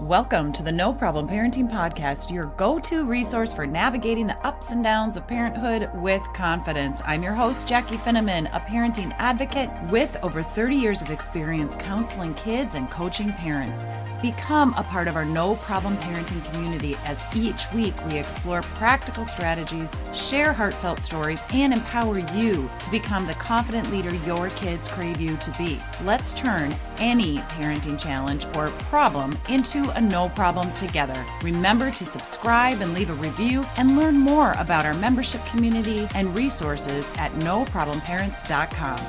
Welcome to the No Problem Parenting Podcast, your go-to resource for navigating the ups and downs of parenthood with confidence. I'm your host, Jackie Finneman, a parenting advocate with over 30 years of experience counseling kids and coaching parents. Become a part of our No Problem Parenting community as each week we explore practical strategies, share heartfelt stories, and empower you to become the confident leader your kids crave you to be. Let's turn any parenting challenge or problem into a no problem together. Remember to subscribe and leave a review and learn more about our membership community and resources at noproblemparents.com.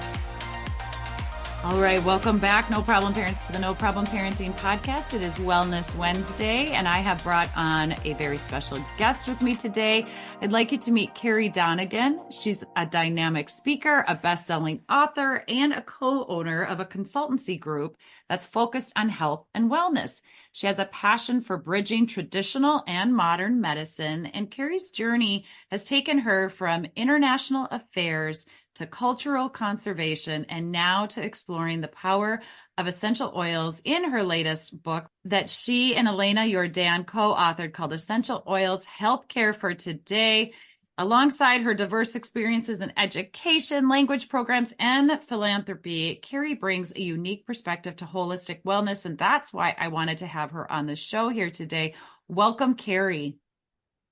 All right, welcome back, No Problem Parents, to the No Problem Parenting Podcast. It is Wellness Wednesday, and I have brought on a very special guest with me today. I'd like you to meet Carrie Donegan. She's a dynamic speaker, a best-selling author, and a co-owner of a consultancy group that's focused on health and wellness. She has a passion for bridging traditional and modern medicine, and Carrie's journey has taken her from international affairs to cultural conservation and now to exploring the power of essential oils in her latest book that she and Elena Jordan co-authored called Essential Oils: Healthcare for Today. Alongside her diverse experiences in education, language programs, and philanthropy, Carrie brings a unique perspective to holistic wellness, and that's why I wanted to have her on the show here today. Welcome, Carrie.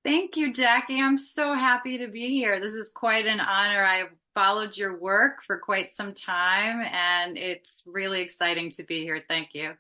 Thank you, Jackie. I'm so happy to be here. This is quite an honor. I've followed your work for quite some time, and it's really exciting to be here. Thank you.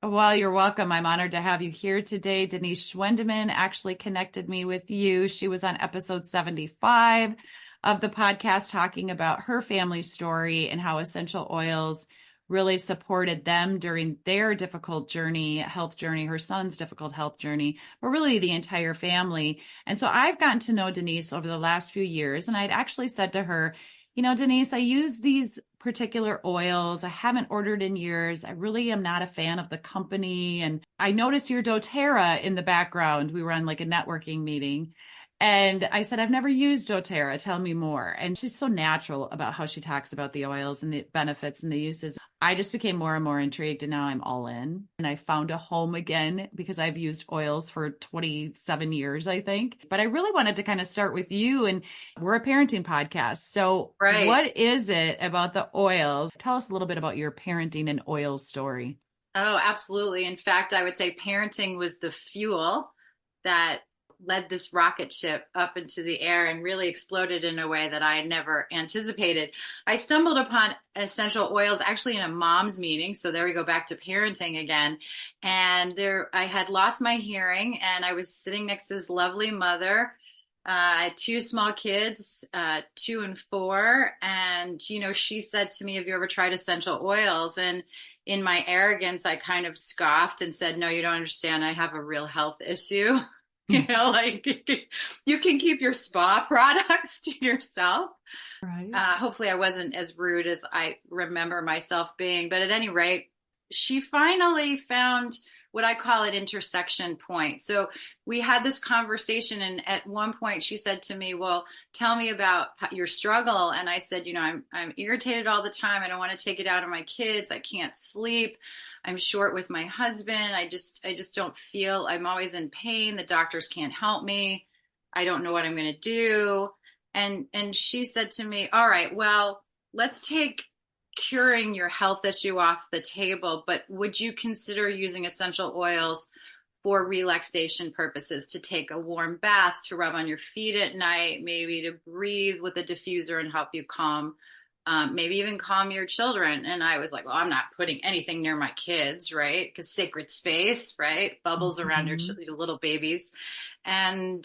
Well, you're welcome. I'm honored to have you here today. Denise Schwendeman actually connected me with you. She was on episode 75 of the podcast talking about her family story and how essential oils really supported them during their difficult journey, health journey, her son's difficult health journey, but really the entire family. And so I've gotten to know Denise over the last few years, and I'd actually said to her, you know, Denise, I use these particular oils. I haven't ordered in years. I really am not a fan of the company. And I noticed your doTERRA in the background. We were on like a networking meeting. And I said, I've never used doTERRA. Tell me more. And she's so natural about how she talks about the oils and the benefits and the uses. I just became more and more intrigued, and now I'm all in. And I found a home again because I've used oils for 27 years, I think. But I really wanted to kind of start with you, and we're a parenting podcast. So What is it about the oils? Tell us a little bit about your parenting and oils story. Oh, absolutely. In fact, I would say parenting was the fuel that led this rocket ship up into the air and really exploded in a way that I never anticipated. I stumbled upon essential oils actually in a mom's meeting. So there we go, back to parenting again. And I had lost my hearing, and I was sitting next to this lovely mother. I had two small kids, 2 and 4. And, you know, she said to me, have you ever tried essential oils? And in my arrogance, I kind of scoffed and said, no, you don't understand. I have a real health issue. You know, like you can keep your spa products to yourself. Right. Hopefully I wasn't as rude as I remember myself being. But at any rate, she finally found what I call an intersection point. So we had this conversation, and at one point she said to me, well, tell me about your struggle. And I said, you know, I'm irritated all the time. I don't want to take it out on my kids. I can't sleep. I'm short with my husband. I just don't feel, I'm always in pain. The doctors can't help me. I don't know what I'm going to do. And she said to me, all right, well, let's take curing your health issue off the table, but would you consider using essential oils for relaxation purposes, to take a warm bath, to rub on your feet at night, maybe to breathe with a diffuser and help you calm, maybe even calm your children? And I was like, well, I'm not putting anything near my kids, right? Because sacred space, right? Bubbles around your little babies. And,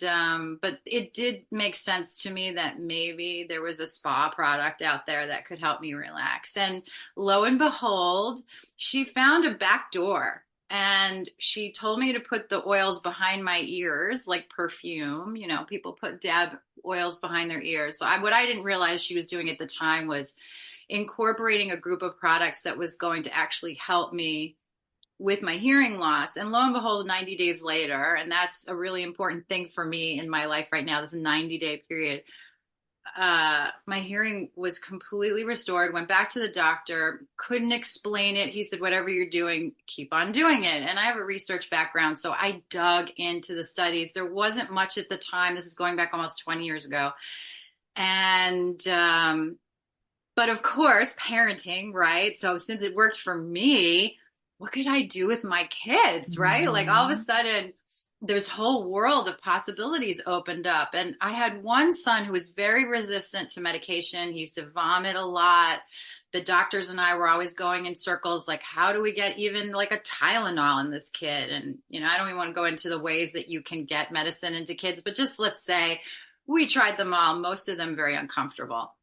but it did make sense to me that maybe there was a spa product out there that could help me relax. And lo and behold, she found a back door. And she told me to put the oils behind my ears, like perfume. You know, people dab oils behind their ears. So what I didn't realize she was doing at the time was incorporating a group of products that was going to actually help me with my hearing loss. And lo and behold, 90 days later, and that's a really important thing for me in my life right now, this 90-day period, my hearing was completely restored. Went back to the doctor, couldn't explain it. He said, whatever you're doing, keep on doing it. And I have a research background, so I dug into the studies. There wasn't much at the time. This is going back almost 20 years ago. And, but of course, parenting, right? So since it worked for me, what could I do with my kids, right? Like all of a sudden, this whole world of possibilities opened up. And I had one son who was very resistant to medication. He used to vomit a lot. The doctors and I were always going in circles, like, how do we get even like a Tylenol in this kid? And, I don't even want to go into the ways that you can get medicine into kids, but just let's say we tried them all, most of them very uncomfortable.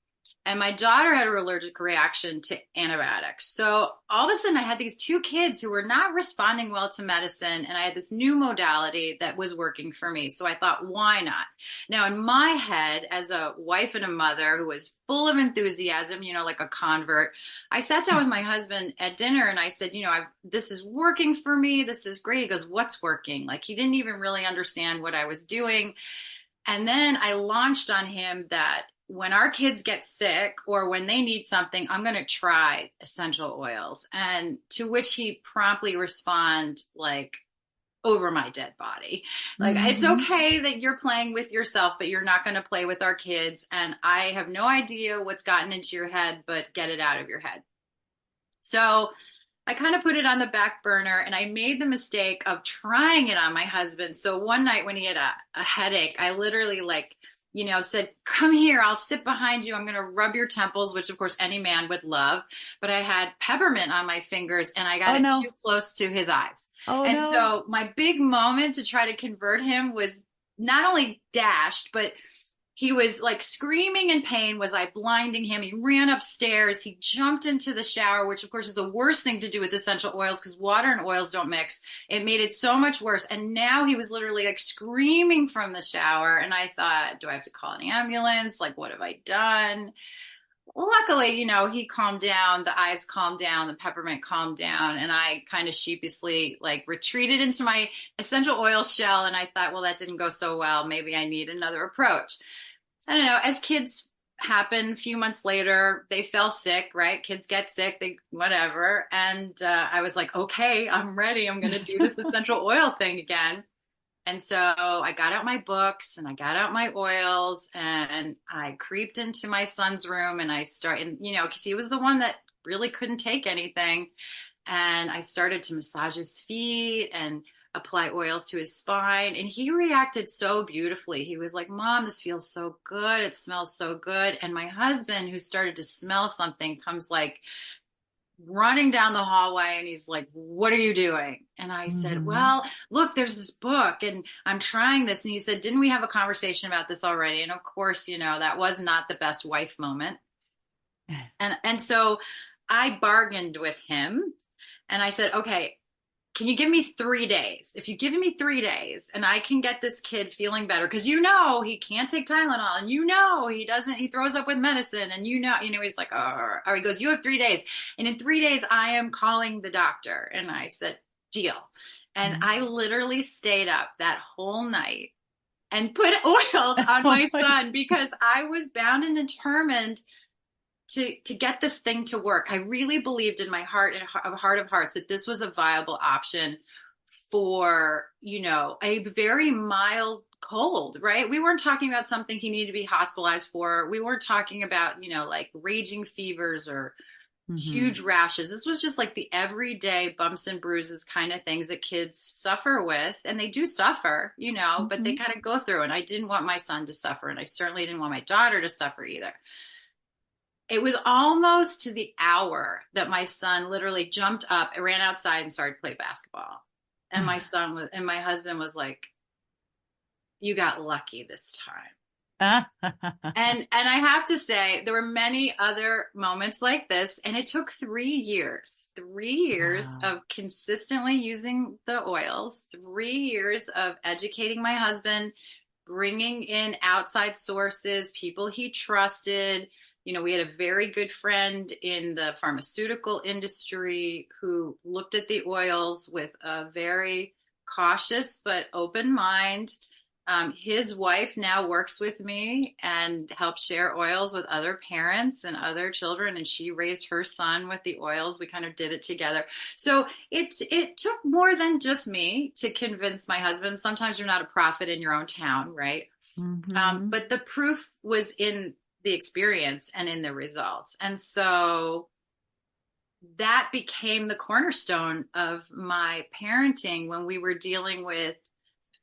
And my daughter had an allergic reaction to antibiotics. So all of a sudden I had these two kids who were not responding well to medicine. And I had this new modality that was working for me. So I thought, why not? Now in my head, as a wife and a mother who was full of enthusiasm, like a convert, I sat down with my husband at dinner and I said, this is working for me. This is great. He goes, what's working? Like he didn't even really understand what I was doing. And then I launched on him that when our kids get sick or when they need something, I'm going to try essential oils. And to which he promptly respond like, over my dead body. Like, it's okay that you're playing with yourself, but you're not going to play with our kids. And I have no idea what's gotten into your head, but get it out of your head. So I kind of put it on the back burner and I made the mistake of trying it on my husband. So one night when he had a headache, I literally said, come here, I'll sit behind you. I'm going to rub your temples, which of course any man would love. But I had peppermint on my fingers and I got too close to his eyes. So my big moment to try to convert him was not only dashed, but he was like screaming in pain. Was I blinding him? He ran upstairs. He jumped into the shower, which of course is the worst thing to do with essential oils because water and oils don't mix. It made it so much worse. And now he was literally like screaming from the shower. And I thought, do I have to call an ambulance? Like, what have I done? Well, luckily, he calmed down, the eyes calmed down, the peppermint calmed down, and I kind of sheepishly like retreated into my essential oil shell. And I thought, well, that didn't go so well. Maybe I need another approach. I don't know, as kids happen, a few months later, they fell sick, right? Kids get sick, whatever. And I was like, okay, I'm ready. I'm going to do this essential oil thing again. And so I got out my books and I got out my oils and I creeped into my son's room and I started, because he was the one that really couldn't take anything. And I started to massage his feet and apply oils to his spine. And he reacted so beautifully. He was like, Mom, this feels so good. It smells so good. And my husband, who started to smell something, comes like running down the hallway and he's like, what are you doing? And I said, well, look, there's this book and I'm trying this. And he said, didn't we have a conversation about this already? And of course, that was not the best wife moment. And so I bargained with him and I said, okay, can you give me 3 days? If you give me 3 days and I can get this kid feeling better, because he can't take Tylenol and he throws up with medicine and he's like, oh, he goes, you have 3 days. And in 3 days, I am calling the doctor. And I said, deal. And I literally stayed up that whole night and put oils on my son because I was bound and determined to get this thing to work. I really believed in my heart of hearts that this was a viable option for, a very mild cold, right? We weren't talking about something he needed to be hospitalized for. We weren't talking about, like raging fevers or huge rashes. This was just like the everyday bumps and bruises kind of things that kids suffer with. And they do suffer, but they kind of go through. And I didn't want my son to suffer. And I certainly didn't want my daughter to suffer either. It was almost to the hour that my son literally jumped up and ran outside and started to play basketball. And my husband was like, you got lucky this time. And I have to say, there were many other moments like this. And it took 3 years, 3 years of consistently using the oils, 3 years of educating my husband, bringing in outside sources, people he trusted. We had a very good friend in the pharmaceutical industry who looked at the oils with a very cautious but open mind. His wife now works with me and helps share oils with other parents and other children, and she raised her son with the oils. We kind of did it together. So it took more than just me to convince my husband. Sometimes you're not a prophet in your own town, right? Mm-hmm. But the proof was in the experience and in the results. And so that became the cornerstone of my parenting when we were dealing with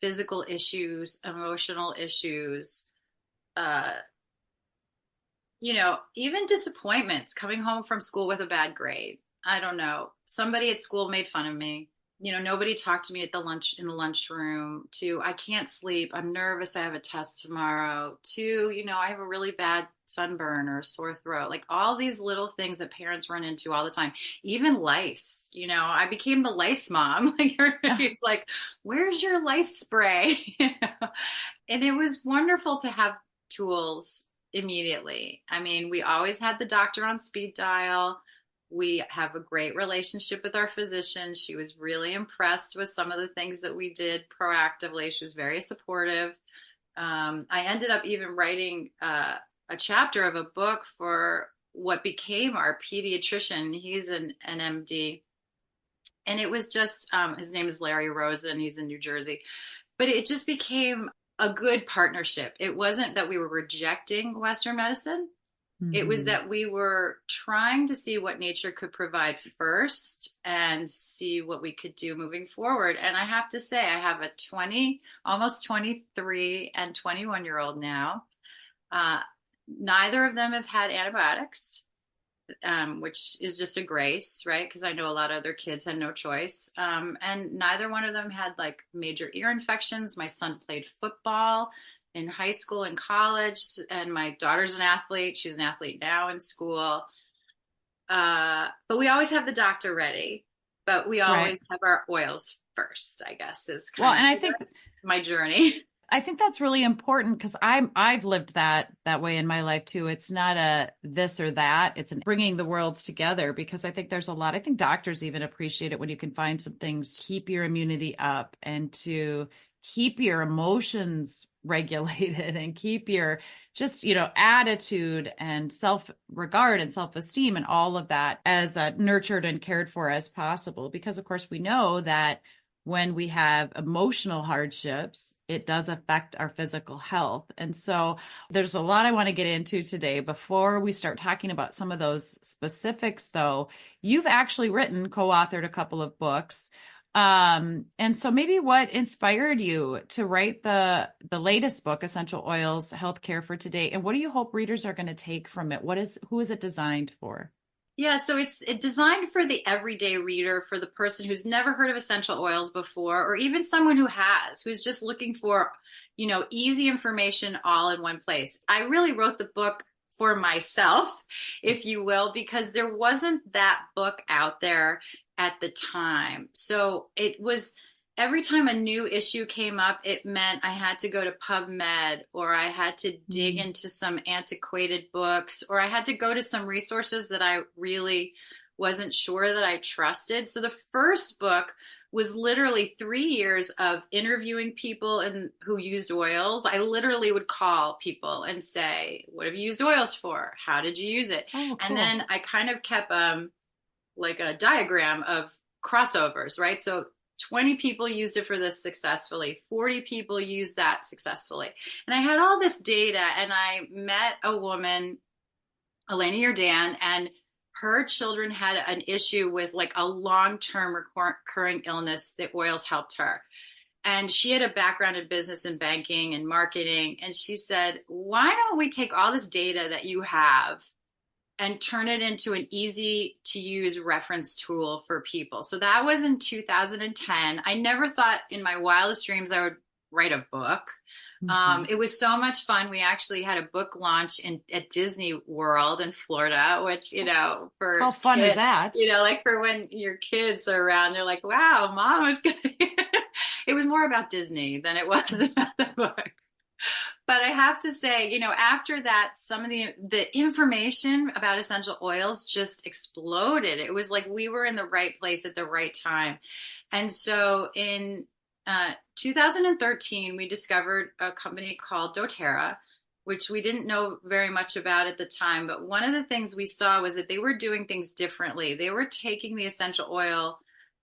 physical issues, emotional issues, uh, even disappointments, coming home from school with a bad grade. I don't know. Somebody at school made fun of me. Nobody talked to me at the lunchroom. To, I can't sleep. I'm nervous. I have a test tomorrow. To, I have a really bad sunburn or sore throat. Like all these little things that parents run into all the time. Even lice. I became the lice mom. Like everybody's like, "Where's your lice spray?" And it was wonderful to have tools immediately. I mean, we always had the doctor on speed dial. We have a great relationship with our physician. She was really impressed with some of the things that we did proactively. She was very supportive. I ended up even writing a chapter of a book for what became our pediatrician. He's an MD. And it was just, his name is Larry Rosen. He's in New Jersey. But it just became a good partnership. It wasn't that we were rejecting Western medicine. It was Mm-hmm. that we were trying to see what nature could provide first and see what we could do moving forward. And I have to say, I have a almost 23 and 21-year-old now. Neither of them have had antibiotics, which is just a grace, right? Because I know a lot of other kids had no choice. And neither one of them had like major ear infections. My son played football in high school and college, and my daughter's an athlete. She's an athlete now in school. But we always have the doctor ready, but we Right. always have our oils first, I guess, is Well, kind and of I so think that's my journey. I think that's really important because I've lived that way in my life too. It's not a this or that. It's bringing the worlds together because I think there's a lot. I think doctors even appreciate it when you can find some things to keep your immunity up and to keep your emotions regulated and keep your just attitude and self regard and self esteem and all of that as nurtured and cared for as possible. Because of course we know that when we have emotional hardships, it does affect our physical health. And so there's a lot I want to get into today. Before we start talking about some of those specifics, though, you've actually co-authored a couple of books. And so maybe what inspired you to write the latest book, Essential Oils, Healthcare for Today, and what do you hope readers are going to take from it? Who is it designed for? Yeah, so it's designed for the everyday reader, for the person who's never heard of essential oils before, or even someone who's just looking for, easy information all in one place. I really wrote the book for myself, if you will, because there wasn't that book out there at the time. So it was every time a new issue came up, it meant I had to go to PubMed or I had to dig Mm. into some antiquated books or I had to go to some resources that I really wasn't sure that I trusted. So the first book was literally 3 years of interviewing people who used oils. I literally would call people and say, "What have you used oils for? How did you use it?" Oh, And cool. then I kind of kept like a diagram of crossovers, right? So 20 people used it for this successfully, 40 people used that successfully. And I had all this data, and I met a woman, Elena Jordan, and her children had an issue with like a long-term recurring illness. The oils helped her. And she had a background in business and banking and marketing. And she said, "Why don't we take all this data that you have and turn it into an easy to use reference tool for people?" So that was in 2010. I never thought in my wildest dreams I would write a book. Mhm. It was so much fun. We actually had a book launch at Disney World in Florida, which, for How fun is kids, that? like for when your kids are around, they're like, "Wow, mom is going to." It was more about Disney than it was about the book. But I have to say, after that, some of the information about essential oils just exploded. It was like we were in the right place at the right time. And so in 2013, we discovered a company called doTERRA, which we didn't know very much about at the time. But one of the things we saw was that they were doing things differently. They were taking the essential oil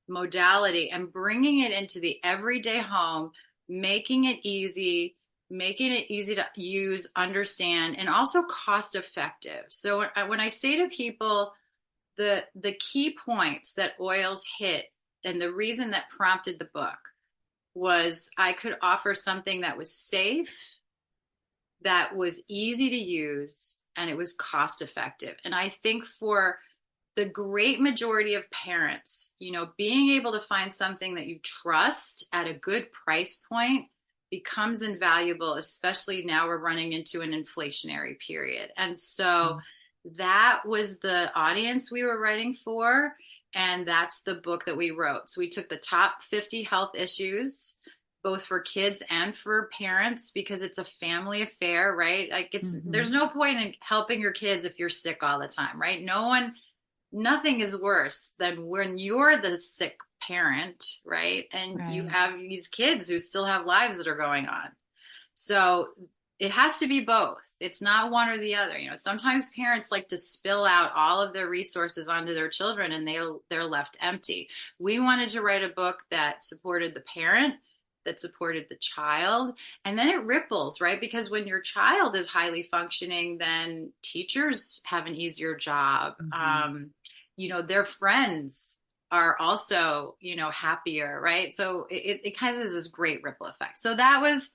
modality and bringing it into the everyday home, making it easy to use, understand, and also cost effective. So when I say to people, the key points that oils hit and the reason that prompted the book was I could offer something that was safe, that was easy to use, and it was cost effective. And I think for the great majority of parents, being able to find something that you trust at a good price point becomes invaluable, especially now we're running into an inflationary period. And so that was the audience we were writing for. And that's the book that we wrote. So we took the top 50 health issues, both for kids and for parents, because it's a family affair, right? Like there's no point in helping your kids if you're sick all the time, right? Nothing is worse than when you're the sick parent, right? And you have these kids who still have lives that are going on. So it has to be both. It's not one or the other. Sometimes parents like to spill out all of their resources onto their children and they're left empty. We wanted to write a book that supported the parent, that supported the child, and then it ripples, right? Because when your child is highly functioning, then teachers have an easier job. Their friends are also, happier, right? So it kind of is this great ripple effect. So that was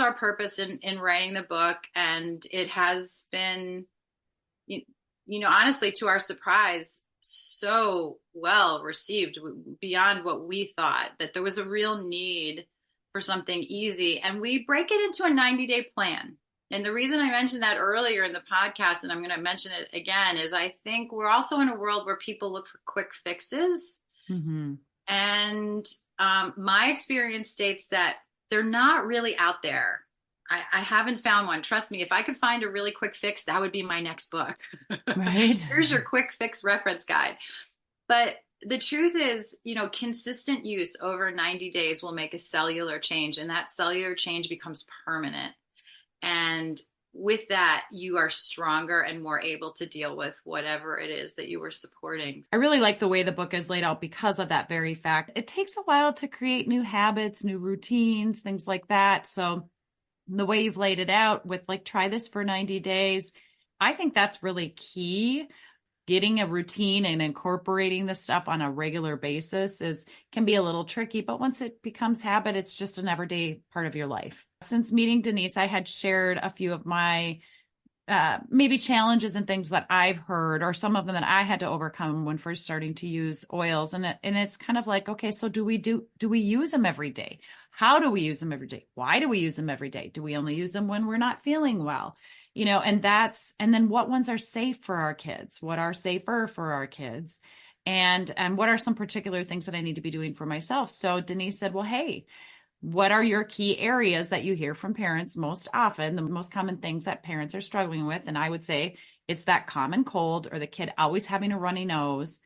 our purpose in writing the book. And it has been, honestly, to our surprise, so well received beyond what we thought, that there was a real need for something easy. And we break it into a 90-day plan. And the reason I mentioned that earlier in the podcast, and I'm going to mention it again, is I think we're also in a world where people look for quick fixes. And my experience states that they're not really out there. I haven't found one. Trust me, if I could find a really quick fix, that would be my next book. Right. Here's your quick fix reference guide. But the truth is, consistent use over 90 days will make a cellular change, and that cellular change becomes permanent. And with that, you are stronger and more able to deal with whatever it is that you were supporting. I really like the way the book is laid out because of that very fact. It takes a while to create new habits, new routines, things like that. So the way you've laid it out with try this for 90 days, I think that's really key. Getting a routine and incorporating this stuff on a regular basis can be a little tricky, but once it becomes habit, it's just an everyday part of your life. Since meeting Denise, I had shared a few of my maybe challenges and things that I've heard, or some of them that I had to overcome when first starting to use oils. And it's kind of like, okay, so do we use them every day? How do we use them every day? Why do we use them every day? Do we only use them when we're not feeling well? And then what ones are safe for our kids? What are safer for our kids? And what are some particular things that I need to be doing for myself? So Denise said, well, hey, what are your key areas that you hear from parents most often, the most common things that parents are struggling with? And I would say it's that common cold, or the kid always having a runny nose,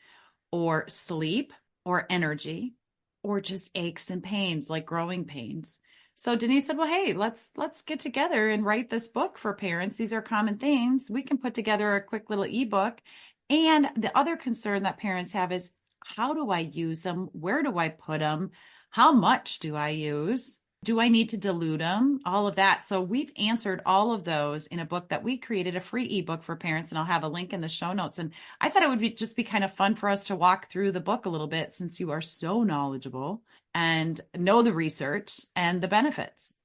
or sleep, or energy, or just aches and pains, like growing pains. So Denise said, well, hey, let's get together and write this book for parents. These are common things. We can put together a quick little ebook. And the other concern that parents have is, how do I use them? Where do I put them? How much do I use? Do I need to dilute them? All of that. So we've answered all of those in a book that we created, a free ebook for parents, and I'll have a link in the show notes. And I thought it would just be kind of fun for us to walk through the book a little bit, since you are so knowledgeable and know the research and the benefits.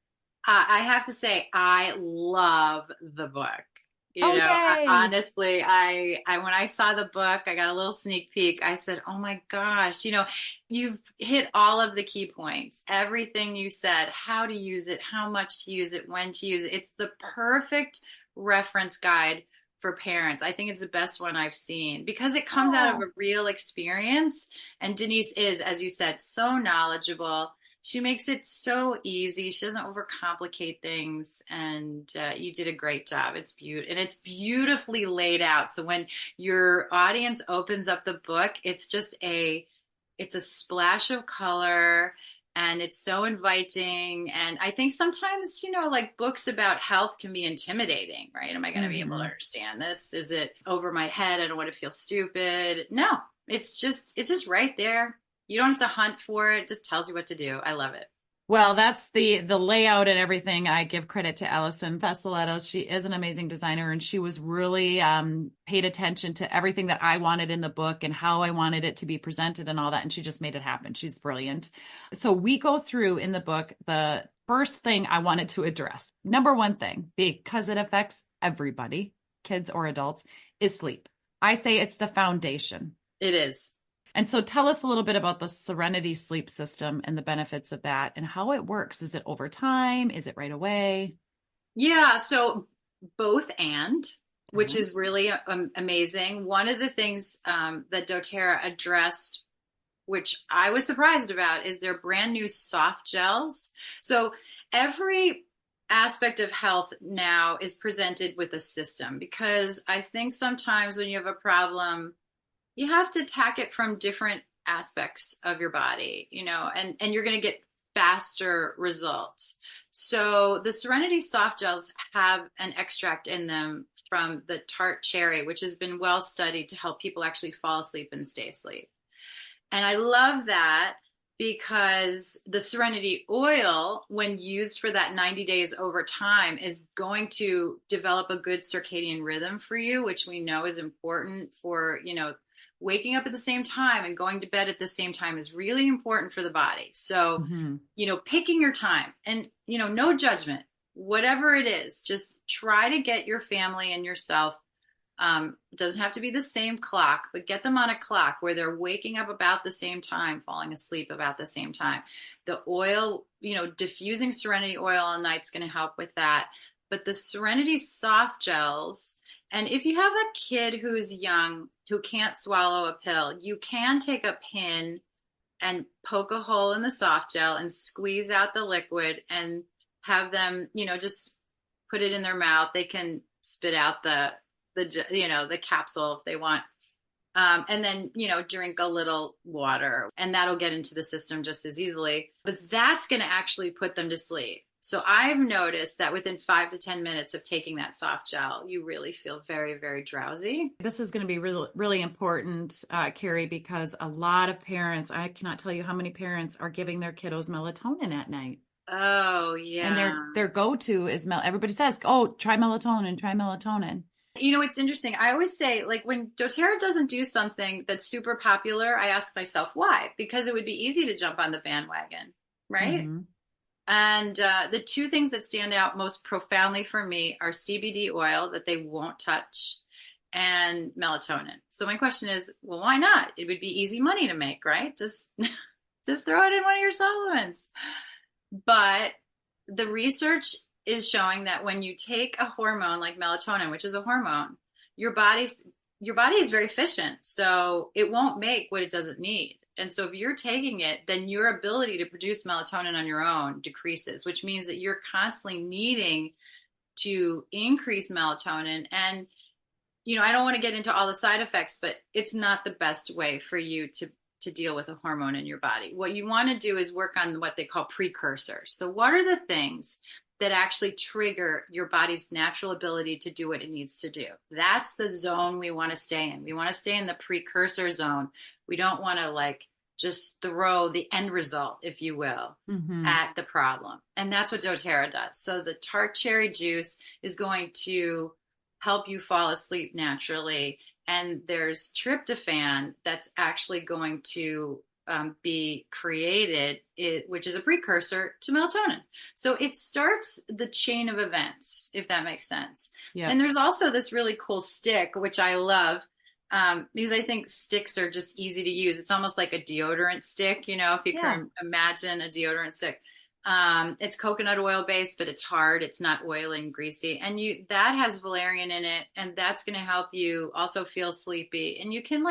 I have to say, I love the book. Honestly, I when I saw the book, I got a little sneak peek. I said, oh my gosh, you've hit all of the key points. Everything you said, how to use it, how much to use it, when to use it. It's the perfect reference guide for parents. I think it's the best one I've seen because it comes out of a real experience. And Denise is, as you said, so knowledgeable. She makes it so easy. She doesn't overcomplicate things, and you did a great job. It's beautifully laid out. So when your audience opens up the book, it's a splash of color. and it's so inviting. And I think sometimes, like books about health can be intimidating, right? Am I going to be able to Mm-hmm. understand this? Is it over my head? I don't want to feel stupid. No, it's just right there. You don't have to hunt for it. It just tells you what to do. I love it. Well, that's the layout and everything. I give credit to Allison Vassiletto. She is an amazing designer, and she was really paid attention to everything that I wanted in the book and how I wanted it to be presented and all that. And she just made it happen. She's brilliant. So we go through in the book the first thing I wanted to address. Number one thing, because it affects everybody, kids or adults, is sleep. I say it's the foundation. It is. And so tell us a little bit about the Serenity sleep system and the benefits of that and how it works. Is it over time? Is it right away? Yeah, so both and, which Okay. is really amazing. One of the things that doTERRA addressed, which I was surprised about, is their brand new soft gels. So every aspect of health now is presented with a system, because I think sometimes when you have a problem, you have to attack it from different aspects of your body, and you're going to get faster results. So the Serenity soft gels have an extract in them from the tart cherry, which has been well studied to help people actually fall asleep and stay asleep. And I love that, because the Serenity oil, when used for that 90 days over time, is going to develop a good circadian rhythm for you, which we know is important for, waking up at the same time and going to bed at the same time is really important for the body. So, Mm-hmm. picking your time, and, no judgment, whatever it is, just try to get your family and yourself. Doesn't have to be the same clock, but get them on a clock where they're waking up about the same time, falling asleep about the same time. The oil, diffusing Serenity oil all night is going to help with that. But the Serenity soft gels, and if you have a kid who's young, who can't swallow a pill, you can take a pin and poke a hole in the soft gel and squeeze out the liquid and have them, just put it in their mouth. They can spit out the capsule if they want. And then, drink a little water, and that'll get into the system just as easily. But that's going to actually put them to sleep. So I've noticed that within 5 to 10 minutes of taking that soft gel, you really feel very, very drowsy. This is going to be really, really important, Carrie, because a lot of parents, I cannot tell you how many parents are giving their kiddos melatonin at night. Oh, And yeah. their go-to is everybody says, oh, try melatonin, try melatonin. It's interesting. I always say, like, when doTERRA doesn't do something that's super popular, I ask myself why, because it would be easy to jump on the bandwagon, right? Mm-hmm. And the two things that stand out most profoundly for me are CBD oil that they won't touch and melatonin. So my question is, well, why not? It would be easy money to make, right? Just throw it in one of your supplements. But the research is showing that when you take a hormone like melatonin, which is a hormone, your body is very efficient. So it won't make what it doesn't need. And so if you're taking it, then your ability to produce melatonin on your own decreases, which means that you're constantly needing to increase melatonin. And, I don't want to get into all the side effects, but it's not the best way for you to deal with a hormone in your body. What you want to do is work on what they call precursors. So what are the things that actually trigger your body's natural ability to do what it needs to do? That's the zone we want to stay in. We want to stay in the precursor zone. We don't want to just throw the end result, if you will, Mm-hmm. at the problem. And that's what doTERRA does. So the tart cherry juice is going to help you fall asleep naturally. And there's tryptophan that's actually going to be created, which is a precursor to melatonin. So it starts the chain of events, if that makes sense. Yeah. And there's also this really cool stick, which I love, because I think sticks are just easy to use. It's almost like a deodorant stick, if you can imagine a deodorant stick. It's coconut oil based, but it's hard. It's not oily and greasy. And that has valerian in it, and that's going to help you also feel sleepy. And you can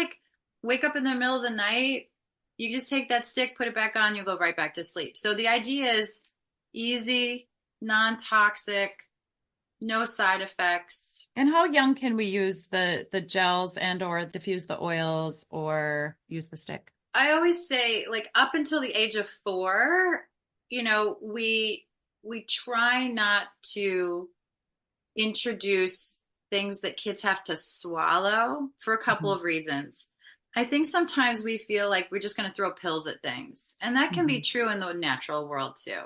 wake up in the middle of the night. You just take that stick, put it back on, you'll go right back to sleep. So the idea is easy, non-toxic, no side effects. And how young can we use the gels and or diffuse the oils or use the stick? I always say, like, up until the age of 4, we try not to introduce things that kids have to swallow for a couple Hmm. of reasons. I think sometimes we feel like we're just going to throw pills at things, and that can be Hmm. true in the natural world too.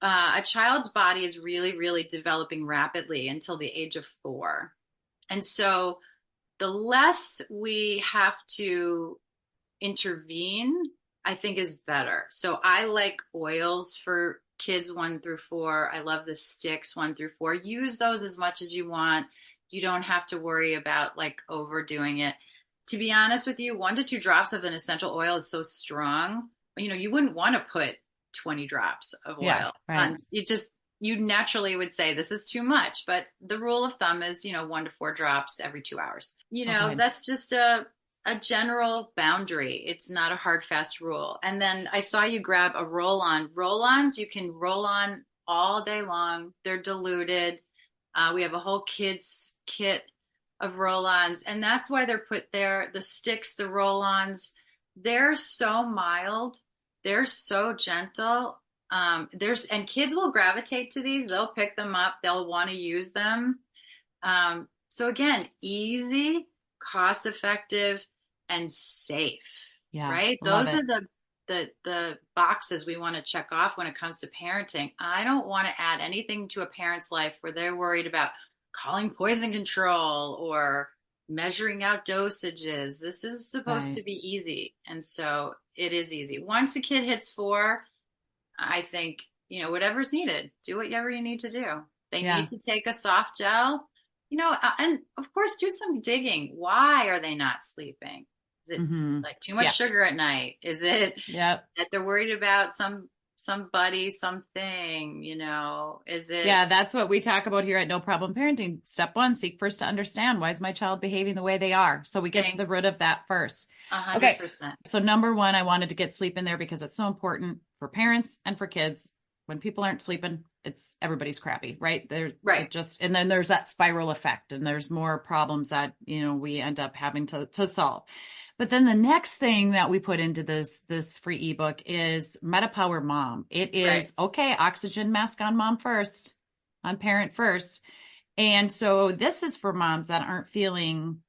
A child's body is really, really developing rapidly until the age of 4. And so the less we have to intervene, I think is better. So I like oils for kids 1 through 4. I love the sticks 1 through 4. Use those as much as you want. You don't have to worry about like overdoing it. To be honest with you, 1 to 2 drops of an essential oil is so strong. You wouldn't want to put 20 drops of Yeah, oil right. on. You naturally would say this is too much, but the rule of thumb is, 1 to 4 drops every 2 hours. Okay. That's just a general boundary. It's not a hard, fast rule. And then I saw you grab a roll on. Roll ons, you can roll on all day long. They're diluted. We have a whole kids kit of roll ons. And that's why they're put there. The sticks, the roll ons, they're so mild. They're so gentle. And kids will gravitate to these. They'll pick them up. They'll want to use them. So again, easy, cost effective, and safe, Yeah, right? love Those it. are the boxes we want to check off when it comes to parenting. I don't want to add anything to a parent's life where they're worried about calling poison control or measuring out dosages. This is supposed Right. to be easy. And so it is easy. Once a kid hits 4, I think, whatever's needed, do whatever you need to do. They Yeah. need to take a soft gel, and of course, do some digging. Why are they not sleeping? Is it Hmm. like too much Yeah. sugar at night? Is it Yep. that they're worried about somebody, something, is it Yeah, that's what we talk about here at No Problem Parenting. Step one, seek first to understand, why is my child behaving the way they are? So we get to thing the root of that first. a hundred Okay. percent? So number one, I wanted to get sleep in there because it's so important for parents and for kids. When people aren't sleeping, it's everybody's crappy, right? Right. And then there's that spiral effect and there's more problems that, we end up having to solve. But then the next thing that we put into this free ebook is MetaPower Mom. It Right. is okay, oxygen mask on mom first, on parent first. And so this is for moms that aren't feeling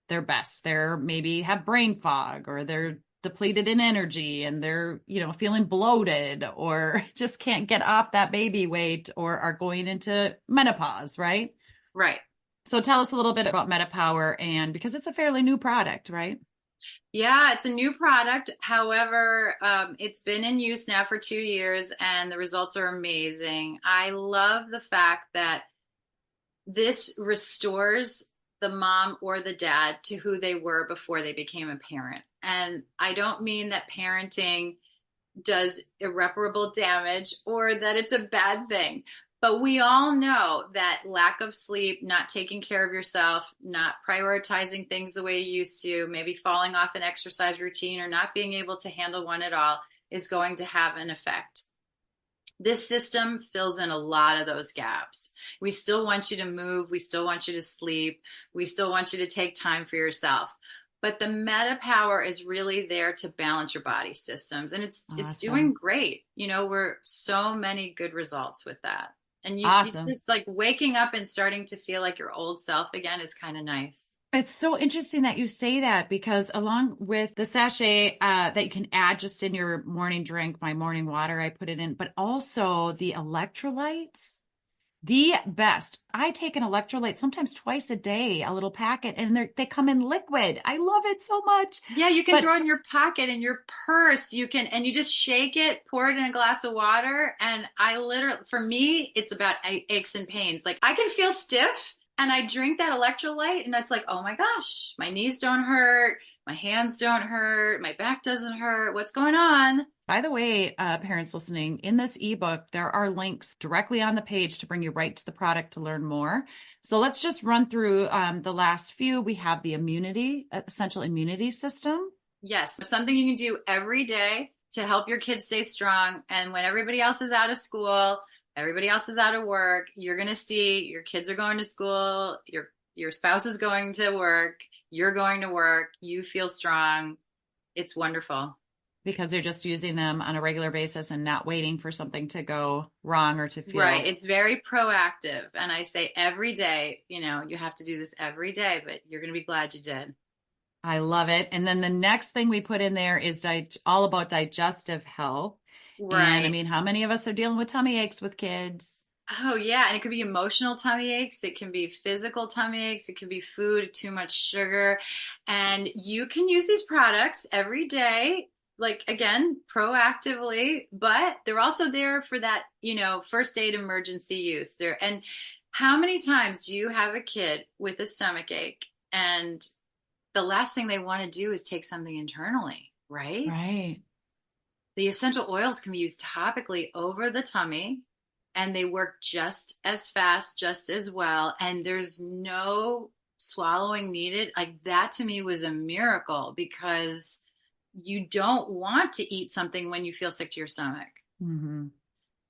their best. They're maybe have brain fog or they're depleted in energy and they're, feeling bloated or just can't get off that baby weight or are going into menopause, right? Right. So tell us a little bit about MetaPower and because it's a fairly new product, right? Yeah, it's a new product. However, it's been in use now for 2 years and the results are amazing. I love the fact that this restores the mom or the dad to who they were before they became a parent. And I don't mean that parenting does irreparable damage or that it's a bad thing. But we all know that lack of sleep, not taking care of yourself, not prioritizing things the way you used to, maybe falling off an exercise routine or not being able to handle one at all is going to have an effect. This system fills in a lot of those gaps. We still want you to move. We still want you to sleep. We still want you to take time for yourself. But the Meta Power is really there to balance your body systems. And it's doing Awesome. great. We're so many good results with that. And you Awesome. just like waking up and starting to feel like your old self again is kind of nice. It's so interesting that you say that because along with the sachet that you can add just in your morning drink, my morning water, I put it in, but also the electrolytes, the best. I take an electrolyte sometimes twice a day, a little packet, and they come in liquid. I love it so much. Yeah, you can But throw it in your pocket, in your purse. And you just shake it, pour it in a glass of water. And for me, it's about aches and pains. Like I can feel stiff and I drink that electrolyte and it's like, oh my gosh, my knees don't hurt. My hands don't hurt. My back doesn't hurt. What's going on? by the way, parents listening, in this ebook, there are links directly on the page to bring you right to the product to learn more. So let's just run through the last few. We have the essential immunity system. Yes, something you can do every day to help your kids stay strong. And when everybody else is out of school, everybody else is out of work, you're going to see your kids are going to school, your spouse is going to work, you're going to work, you feel strong. It's wonderful. because they're just using them on a regular basis and not waiting for something to go wrong or to Right. feel. It's very proactive. And I say every day, you have to do this every day, but you're going to be glad you did. I love it. And then the next thing we put in there is all about digestive health. And I Right. mean, how many of us are dealing with tummy aches with kids? Oh, yeah. And it could be emotional tummy aches. It can be physical tummy aches. It can be food, too much sugar. And you can use these products every day, like again, proactively, but they're also there for that, first aid emergency use there. And how many times do you have a kid with a stomach ache and the last thing they want to do is take something internally, right? Right. The essential oils can be used topically over the tummy and they work just as fast, just as well. And there's no swallowing needed. Like that to me was a miracle because you don't want to eat something when you feel sick to your stomach. Mm-hmm.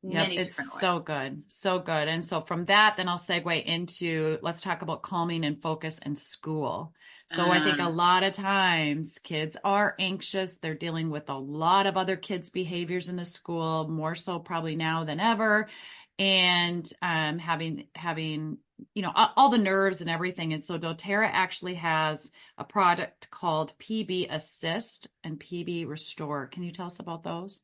Yep, Many it's different so oils. good. So good. And so from that, then I'll segue into let's talk about calming and focus in school. So I think a Uh, lot of times kids are anxious. They're dealing with a lot of other kids' behaviors in the school, more so probably now than ever. And having all the nerves and everything. And so doTERRA actually has a product called PB Assist and PB Restore. Can you tell us about those?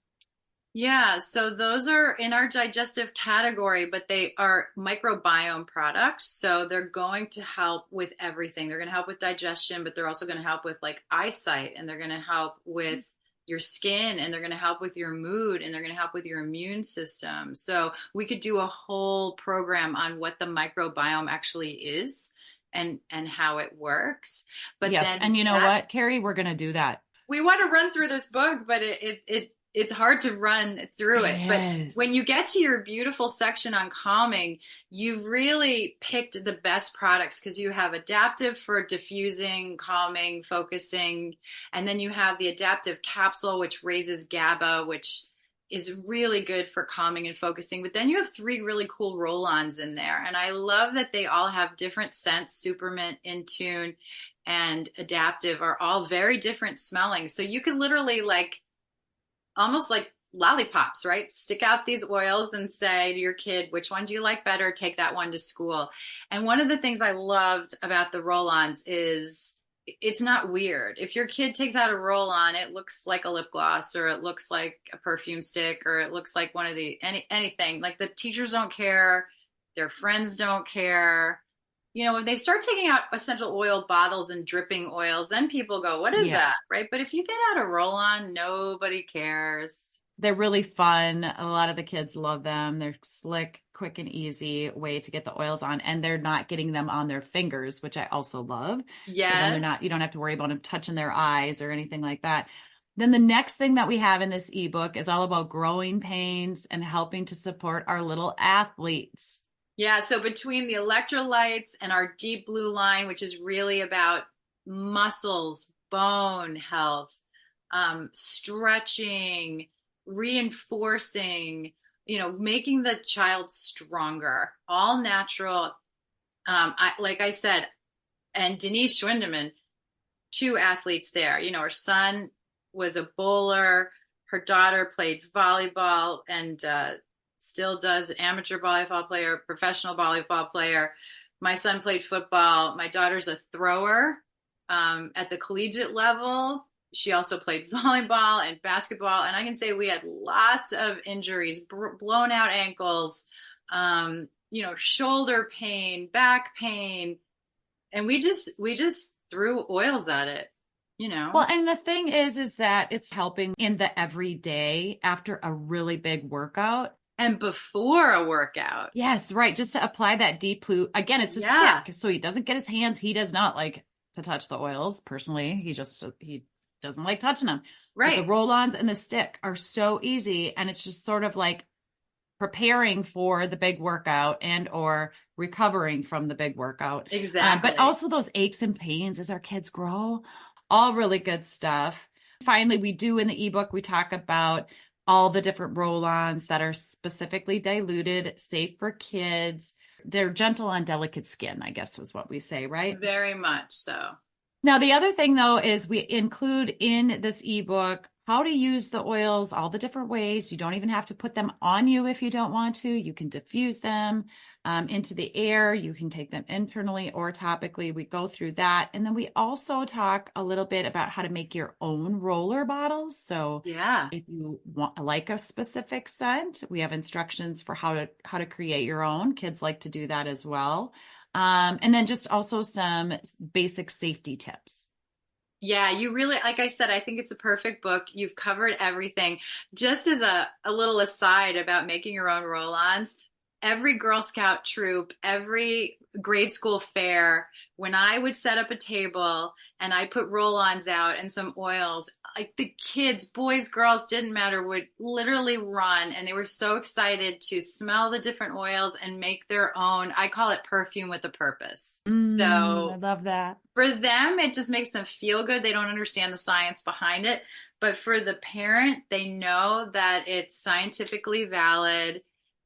Yeah, so those are in our digestive category, but they are microbiome products. So they're going to help with everything. They're going to help with digestion, but they're also going to help with like eyesight, and they're going to help with your skin, and they're going to help with your mood, and they're going to help with your immune system. So we could do a whole program on what the microbiome actually is and how it works. But Yes. then And you know that what, Carrie, we're going to do that. we want to run through this book, but it's hard to run through It it. But is. when you get to your beautiful section on calming, you've really picked the best products because you have adaptive for diffusing, calming, focusing, and then you have the adaptive capsule, which raises GABA, which is really good for calming and focusing. But then you have three really cool roll-ons in there. And I love that they all have different scents. Supermint, Intune, and adaptive are all very different smelling. So you could literally like almost like lollipops, right? Stick out these oils and say to your kid, which one do you like better? Take that one to school. And one of the things I loved about the roll-ons is it's not weird. If your kid takes out a roll-on, it looks like a lip gloss or it looks like a perfume stick or it looks like one of the anything. Like the teachers don't care, their friends don't care. When they start taking out essential oil bottles and dripping oils, then people go, what is Yeah. that? Right. But if you get out a roll on, nobody cares. They're really fun. A lot of the kids love them. They're slick, quick, and easy way to get the oils on. And they're not getting them on their fingers, which I also love. So then Yes. you don't have to worry about them touching their eyes or anything like that. Then the next thing that we have in this ebook is all about growing pains and helping to support our little athletes. Yeah. So between the electrolytes and our deep blue line, which is really about muscles, bone health, stretching, reinforcing, making the child stronger, all natural. Like I said, and Denise Schwindeman, two athletes there. Her son was a bowler. Her daughter played volleyball and still does, amateur volleyball player, professional volleyball player. My son played football. My daughter's a thrower at the collegiate level. She also played volleyball and basketball. And I can say we had lots of injuries, blown out ankles, shoulder pain, back pain. And we just threw oils at it. Well, and the thing is that it's helping in the everyday after a really big workout. And before a workout. Yes, right. Just to apply that deep blue. Again, it's a Yeah. stick. So he doesn't get his hands. He does not like to touch the oils. Personally, he doesn't like touching them. But the Right. roll-ons and the stick are so easy. And it's just sort of like preparing for the big workout and or recovering from the big workout. Exactly. But also those aches and pains as our kids grow, all really good stuff. Finally, we do in the ebook, we talk about all the different roll-ons that are specifically diluted, safe for kids. They're gentle on delicate skin, I guess is what we say, right? Very much so. Now, the other thing though is we include in this ebook how to use the oils, all the different ways. You don't even have to put them on you if you don't want to. You can diffuse them into the air. You can take them internally or topically. We go through that. And then we also talk a little bit about how to make your own roller bottles. So Yeah. if you want like a specific scent, we have instructions for how to create your own. Kids like to do that as well. And then just also some basic safety tips. Yeah, you really, like I said, I think it's a perfect book. You've covered everything. Just as a little aside about making your own roll-ons, every Girl Scout troop, every grade school fair, when I would set up a table and I put roll-ons out and some oils, like the kids, boys, girls, didn't matter, would literally run, and they were so excited to smell the different oils and make their own. I call it perfume with a purpose. I love that. For them, it just makes them feel good. They don't understand the science behind it. But for the parent, they know that it's scientifically valid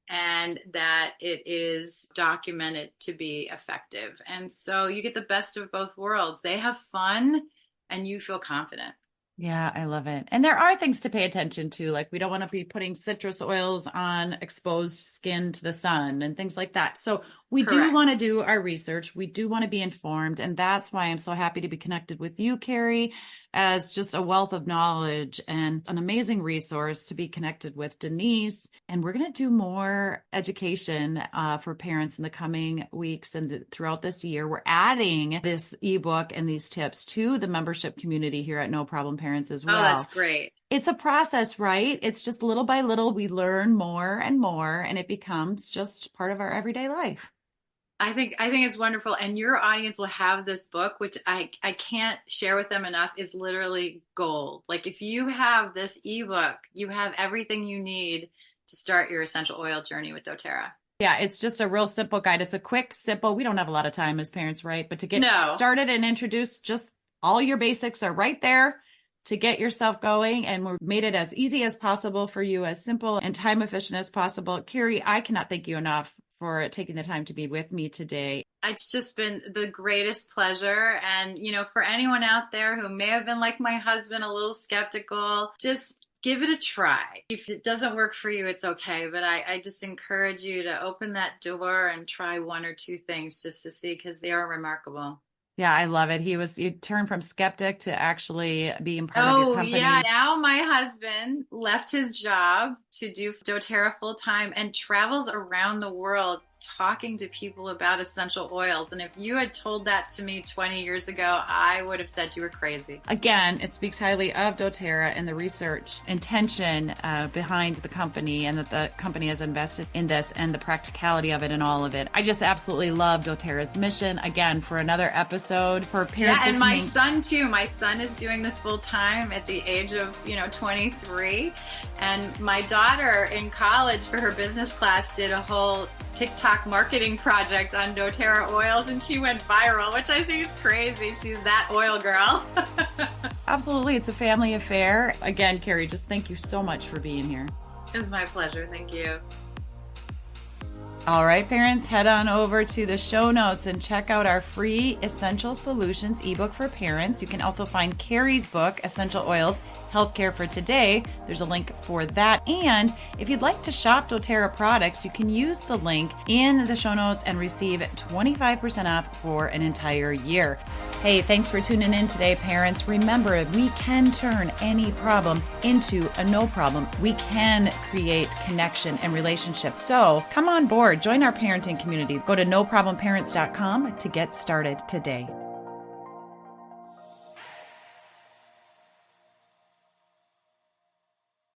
and that it is documented to be effective. And so you get the best of both worlds. They have fun and you feel confident. Yeah, I love it. And there are things to pay attention to. Like we don't want to be putting citrus oils on exposed skin to the sun and things like that. So we do want to do our research. We do want to be informed. And that's why I'm so happy to be connected with you, Carrie, as just a wealth of knowledge and an amazing resource to be connected with Denise. And we're going to do more education for parents in the coming weeks and throughout this year. We're adding this ebook and these tips to the membership community here at No Problem Parents as well. Oh, that's great. It's a process, right? It's just little by little, we learn more and more, and it becomes just part of our everyday life. I think it's wonderful. And your audience will have this book, which I can't share with them enough, is literally gold. Like if you have this ebook, you have everything you need to start your essential oil journey with doTERRA. Yeah, it's just a real simple guide. It's a quick, simple, we don't have a lot of time as parents, right? But to get started and introduced, just all your basics are right there to get yourself going. And we made it as easy as possible for you, as simple and time efficient as possible. Carrie, I cannot thank you enough for taking the time to be with me today. It's just been the greatest pleasure. And, for anyone out there who may have been like my husband, a little skeptical, just give it a try. If it doesn't work for you, it's okay. But I just encourage you to open that door and try one or two things just to see, because they are remarkable. Yeah, I love it. He turned from skeptic to actually being part of your company. Oh, yeah. Now my husband left his job to do doTERRA full time and travels around the world talking to people about essential oils. And if you had told that to me 20 years ago, I would have said you were crazy. Again, it speaks highly of doTERRA and the research intention behind the company, and that the company has invested in this and the practicality of it and all of it. I just absolutely love doTERRA's mission. Again, for another episode for parents. Yeah, and my son too. My son is doing this full time at the age of 23. And my daughter in college for her business class did a whole TikTok marketing project on doTERRA oils, and she went viral, which I think is crazy. She's that oil girl. Absolutely. It's a family affair. Again, Carrie, just thank you so much for being here. It was my pleasure. Thank you. All right, parents, head on over to the show notes and check out our free Essential Solutions ebook for parents. You can also find Carrie's book, Essential Oils, Healthcare for Today. There's a link for that. And if you'd like to shop doTERRA products, you can use the link in the show notes and receive 25% off for an entire year. Hey, thanks for tuning in today, parents. Remember, we can turn any problem into a no problem. We can create connection and relationship. So come on board, join our parenting community. Go to noproblemparents.com to get started today.